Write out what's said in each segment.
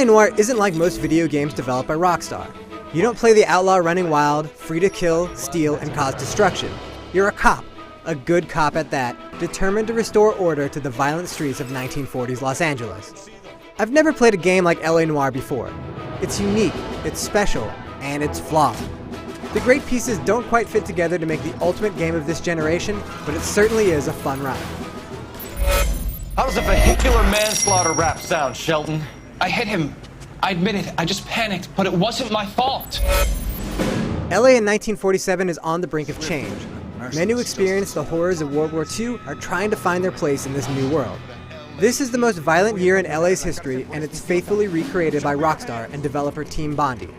LA Noire isn't like most video games developed by Rockstar. You don't play the outlaw running wild, free to kill, steal, and cause destruction. You're a cop, a good cop at that, determined to restore order to the violent streets of 1940s Los Angeles. I've never played a game like LA Noire before. It's unique, it's special, and it's flawed. The great pieces don't quite fit together to make the ultimate game of this generation, but it certainly is a fun ride. How does a vehicular manslaughter rap sound, Shelton? I hit him. I admit it. I just panicked, but it wasn't my fault. LA in 1947 is on the brink of change. Men who experienced the horrors of World War II are trying to find their place in this new world. This is the most violent year in LA's history, and it's faithfully recreated by Rockstar and developer Team Bondi.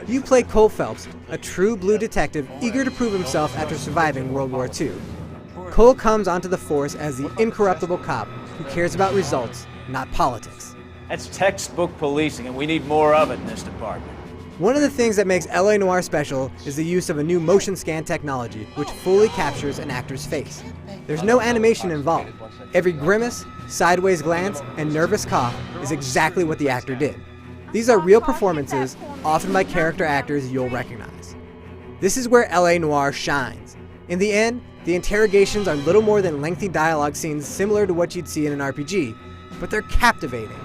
You play Cole Phelps, a true blue detective eager to prove himself after surviving World War II. Cole comes onto the force as the incorruptible cop who cares about results, not politics. That's textbook policing, and we need more of it in this department. One of the things that makes LA Noire special is the use of a new motion scan technology which fully captures an actor's face. There's no animation involved. Every grimace, sideways glance, and nervous cough is exactly what the actor did. These are real performances, often by character actors you'll recognize. This is where LA Noire shines. In the end, the interrogations are little more than lengthy dialogue scenes similar to what you'd see in an RPG, but they're captivating.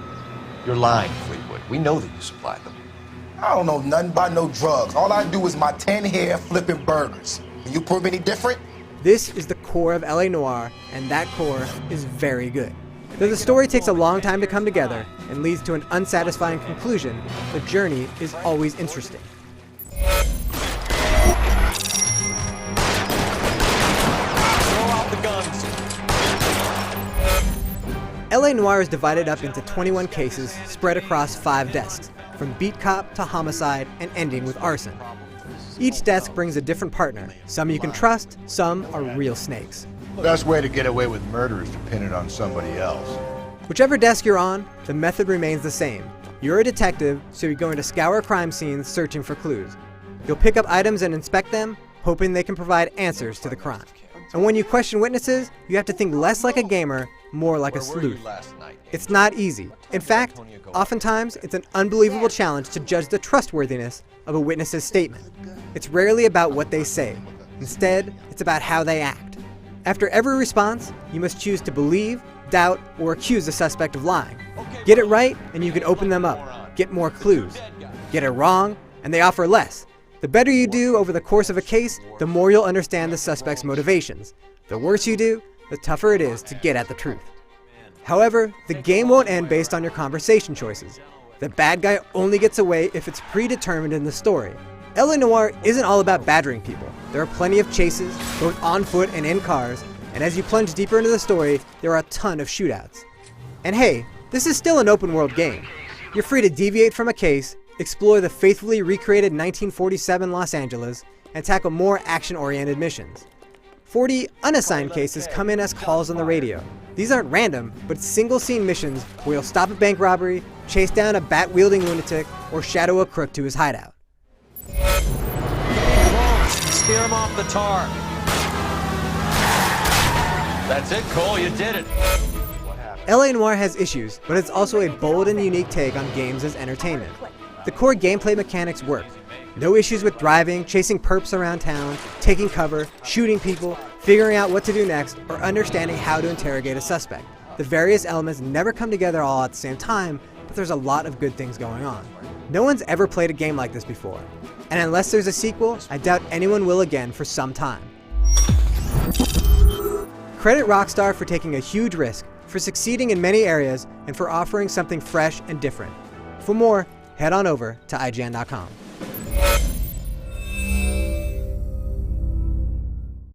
You're lying, Fleetwood. We know that you supplied them. I don't know nothing about no drugs. All I do is my 10 hair flipping burgers. Can you prove any different? This is the core of LA Noire, and that core is very good. Though the story takes a long time to come together and leads to an unsatisfying conclusion, the journey is always interesting. LA Noire is divided up into 21 cases spread across 5 desks, from beat cop to homicide and ending with arson. Each desk brings a different partner. Some you can trust, some are real snakes. Best way to get away with murder is to pin it on somebody else. Whichever desk you're on, the method remains the same. You're a detective, so you're going to scour crime scenes searching for clues. You'll pick up items and inspect them, hoping they can provide answers to the crime. And when you question witnesses, you have to think less like a gamer, more like a sleuth. It's not easy. In fact, oftentimes it's an unbelievable challenge to judge the trustworthiness of a witness's statement. It's rarely about what they say. Instead, it's about how they act. After every response, you must choose to believe, doubt, or accuse the suspect of lying. Get it right, and you can open them up, get more clues. Get it wrong, and they offer less. The better you do over the course of a case, the more you'll understand the suspect's motivations. The worse you do, the tougher it is to get at the truth. However, the game won't end based on your conversation choices. The bad guy only gets away if it's predetermined in the story. LA Noire isn't all about badgering people. There are plenty of chases, both on foot and in cars, and as you plunge deeper into the story, there are a ton of shootouts. And hey, this is still an open world game. You're free to deviate from a case, explore the faithfully recreated 1947 Los Angeles, and tackle more action-oriented missions. 40 unassigned cases come in as calls on the radio. These aren't random, but single-scene missions where you'll stop a bank robbery, chase down a bat-wielding lunatic, or shadow a crook to his hideout. Steer him off the tar. That's it, Cole. You did it. LA Noire has issues, but it's also a bold and unique take on games as entertainment. The core gameplay mechanics work. No issues with driving, chasing perps around town, taking cover, shooting people, figuring out what to do next, or understanding how to interrogate a suspect. The various elements never come together all at the same time, but there's a lot of good things going on. No one's ever played a game like this before, and unless there's a sequel, I doubt anyone will again for some time. Credit Rockstar for taking a huge risk, for succeeding in many areas, and for offering something fresh and different. For more, head on over to IGN.com.